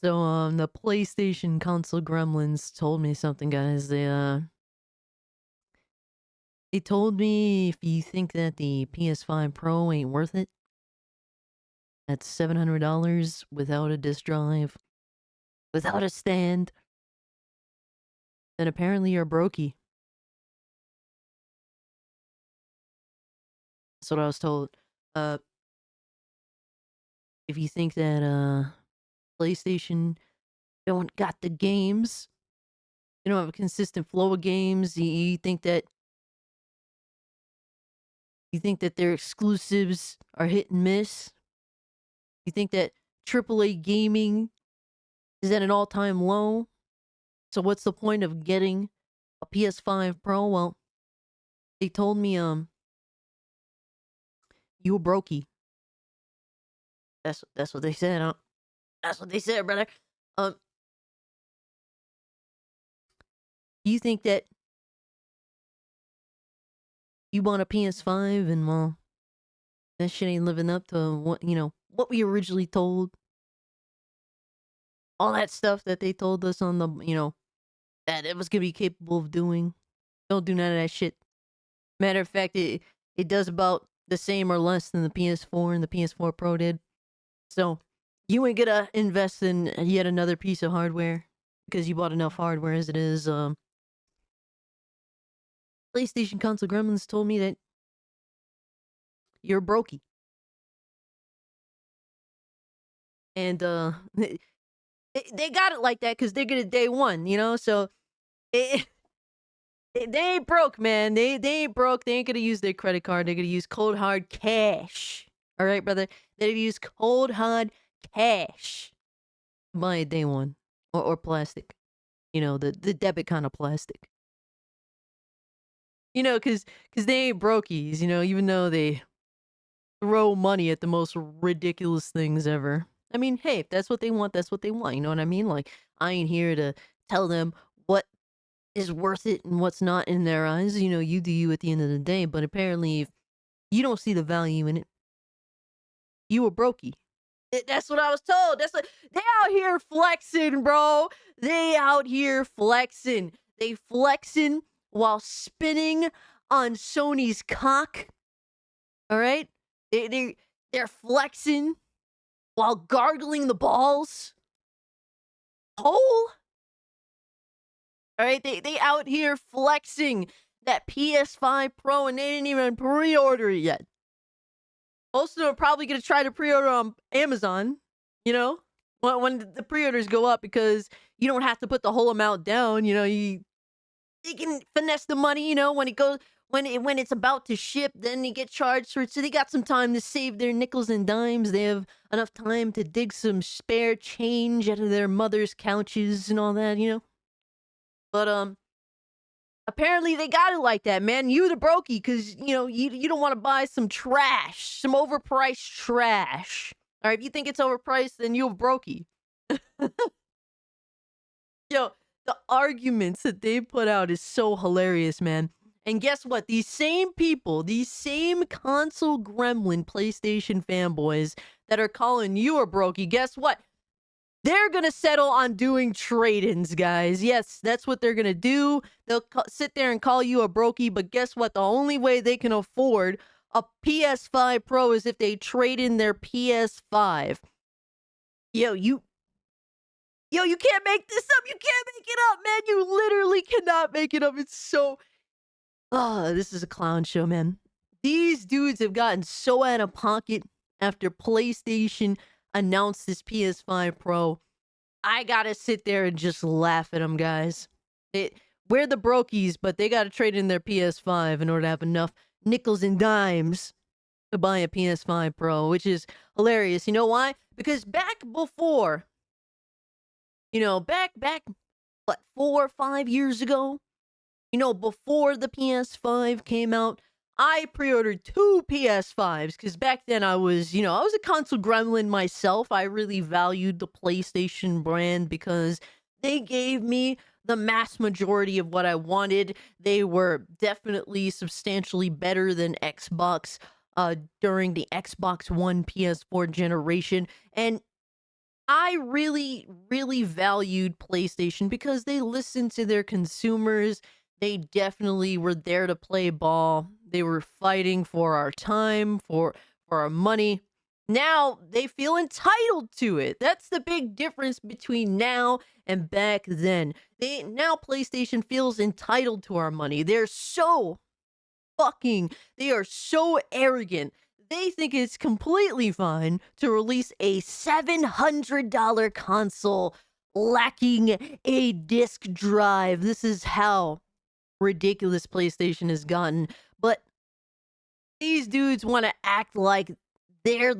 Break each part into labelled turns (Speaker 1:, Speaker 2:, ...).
Speaker 1: So, the PlayStation console Gremlins told me something, guys. They told me if you think that the PS5 Pro ain't worth it, that's $700 without a disk drive, without a stand, then apparently you're brokey. That's what I was told. Uh, if you think that, PlayStation don't got the games, you don't have a consistent flow of games, you think that their exclusives are hit and miss, you think that AAA gaming is at an all-time low. So what's the point of getting a PS5 Pro? Well, they told me, you a brokey. That's what they said. That's what they said, brother. Um, you think that you want a PS5 and well, that shit ain't living up to what we originally told. All that stuff that they told us on the that it was gonna be capable of doing. Don't do none of that shit. Matter of fact, it does about the same or less than the PS4 and the PS4 Pro did. So you ain't gonna invest in yet another piece of hardware because you bought enough hardware as it is. PlayStation console Gremlins told me that you're brokey, and they got it like that because they're good at day one, So it, they ain't broke, man. They ain't broke. They ain't gonna use their credit card. They're gonna use cold hard cash. All right, brother. They're gonna use cold hard cash. Buy a day one or plastic. The debit kind of plastic. Cause they ain't brokies. Even though they throw money at the most ridiculous things ever. I mean, hey, if that's what they want, that's what they want. You know what I mean? Like, I ain't here to tell them what is worth it and what's not in their eyes. You do you at the end of the day. But apparently, if you don't see the value in it, you a brokey. That's what I was told. That's what they out here flexing, bro. They out here flexing. They flexing while spinning on Sony's cock. All right, they're flexing while gargling the balls. Hole. All right, they out here flexing that PS5 Pro, and they didn't even pre-order it yet. Most of them are probably going to try to pre-order on Amazon, when the pre-orders go up because you don't have to put the whole amount down. You can finesse the money. When it goes when it's about to ship, then they get charged for it. So they got some time to save their nickels and dimes. They have enough time to dig some spare change out of their mother's couches and all that. But apparently they got it like that, man. You the brokey, because you don't want to buy some trash, some overpriced trash. All right, if you think it's overpriced, then you a brokey. Yo, the arguments that they put out is so hilarious, man. And guess what? These same people, these same console gremlin PlayStation fanboys that are calling you a brokey, guess what? They're going to settle on doing trade-ins, guys. Yes, that's what they're going to do. They'll sit there and call you a brokey, but guess what? The only way they can afford a PS5 Pro is if they trade in their PS5. You can't make this up. You can't make it up, man. You literally cannot make it up. It's so... this is a clown show, man. These dudes have gotten so out of pocket after PlayStation announced this PS5 Pro. I gotta sit there and just laugh at them, guys. We're the brokies, but they gotta trade in their PS5 in order to have enough nickels and dimes to buy a PS5 Pro, which is hilarious. You know why? Because back before, back, what, 4 or 5 years ago? Before the PS5 came out, I pre-ordered 2 PS5s because back then I was a console gremlin myself. I really valued the PlayStation brand because they gave me the mass majority of what I wanted. They were definitely substantially better than Xbox during the Xbox One PS4 generation. And I really, really valued PlayStation because they listened to their consumers. They definitely were there to play ball. They were fighting for our time, for our money. Now they feel entitled to it. That's the big difference between now and back then. Now PlayStation feels entitled to our money. They are so arrogant. They think it's completely fine to release a $700 console lacking a disc drive. This is how ridiculous PlayStation has gotten. But these dudes want to act like they're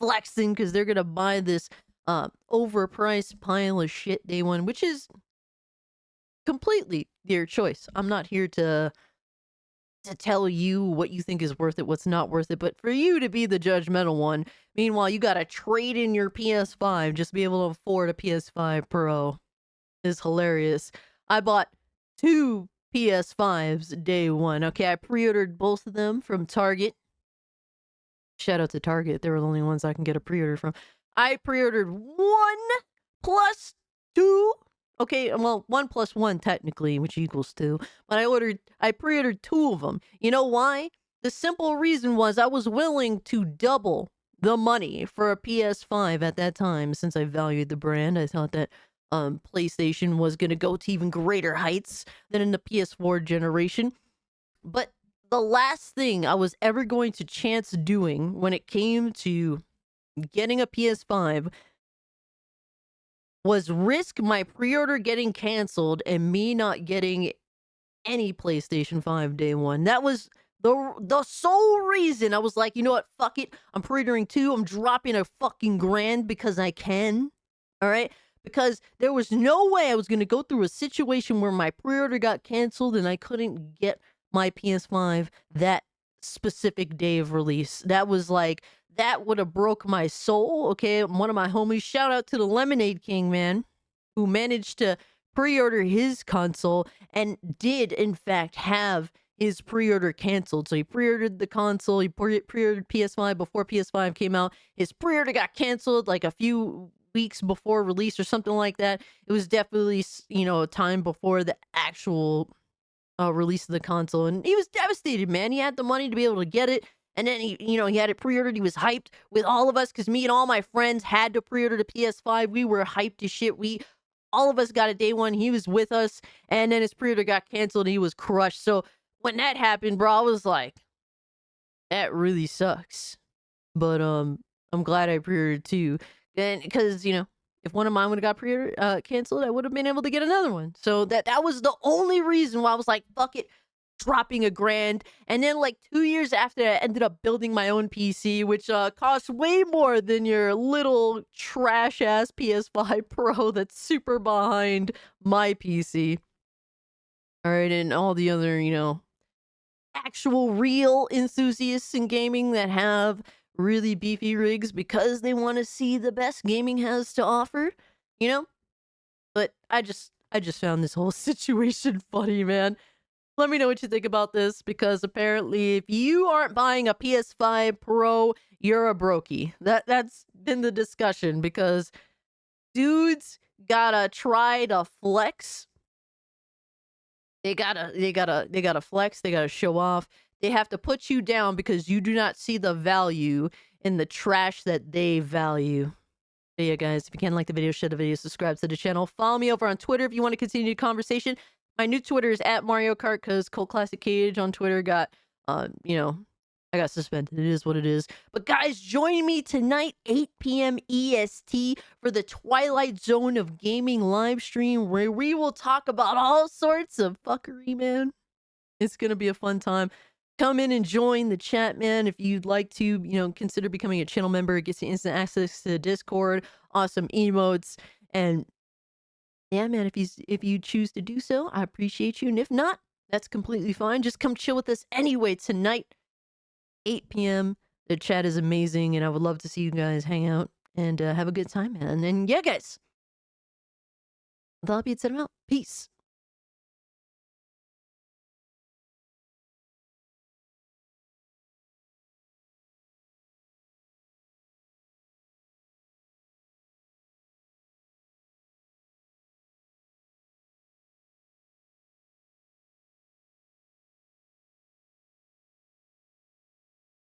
Speaker 1: flexing because they're going to buy this overpriced pile of shit day one, which is completely their choice. I'm not here to tell you what you think is worth it, what's not worth it, but for you to be the judgmental one. Meanwhile, you got to trade in your PS5 just to be able to afford a PS5 Pro is hilarious. I bought two PS5s day one. Okay, I pre-ordered both of them from Target. Shout out to Target. They were the only ones I can get a pre-order from. I pre-ordered one plus two. Okay, well, 1 plus 1 technically, which equals 2. But I pre-ordered 2 of them. You know why? The simple reason was I was willing to double the money for a PS5 at that time since I valued the brand. I thought that PlayStation was going to go to even greater heights than in the PS4 generation. But the last thing I was ever going to chance doing when it came to getting a PS5 was risk my pre-order getting canceled and me not getting any PlayStation 5 day one. That was the sole reason I was like, you know what, fuck it. I'm pre-ordering 2. I'm dropping a fucking grand because I can. All right? Because there was no way I was going to go through a situation where my pre-order got canceled and I couldn't get my PS5 that specific day of release. That would have broke my soul. Okay, one of my homies, shout out to the Lemonade King, man, who managed to pre-order his console and did in fact have his pre-order canceled. So he pre-ordered the console, he pre-ordered PS5 before PS5 came out. His pre-order got canceled like a few weeks before release or something like that. It was definitely, a time before the actual release of the console, and he was devastated, man. He had the money to be able to get it. And then he had it pre-ordered. He was hyped with all of us because me and all my friends had to pre-order the PS5. We were hyped as shit. All of us got it day one. He was with us, and then his pre-order got canceled and he was crushed. So when that happened, bro, I was like, that really sucks. But I'm glad I pre-ordered too. And because, if one of mine would have got pre-order canceled, I would have been able to get another one. So that was the only reason why I was like, fuck it, dropping a grand. And then like 2 years after, I ended up building my own PC, which costs way more than your little trash ass PS5 Pro that's super behind my PC. All right, and all the other, actual real enthusiasts in gaming that have really beefy rigs because they want to see the best gaming has to offer, But I just found this whole situation funny, man. Let me know what you think about this, because apparently if you aren't buying a PS5 Pro, you're a brokey. That's been the discussion, because dudes gotta try to flex. They gotta flex, they gotta show off. They have to put you down because you do not see the value in the trash that they value. But yeah, guys, if you can, like the video, share the video, subscribe to the channel. Follow me over on Twitter if you want to continue the conversation. My new Twitter is at Mario Kart, because Cult Classic Cage on Twitter got, I got suspended. It is what it is. But guys, join me tonight, 8 p.m. EST, for the Twilight Zone of Gaming live stream, where we will talk about all sorts of fuckery, man. It's going to be a fun time. Come in and join the chat, man. If you'd like to, consider becoming a channel member. It gets you instant access to Discord, awesome emotes, and yeah, man, if you choose to do so, I appreciate you. And if not, that's completely fine. Just come chill with us anyway tonight, 8 p.m. The chat is amazing, and I would love to see you guys hang out and have a good time, man. And yeah, guys, I'll be out. Peace.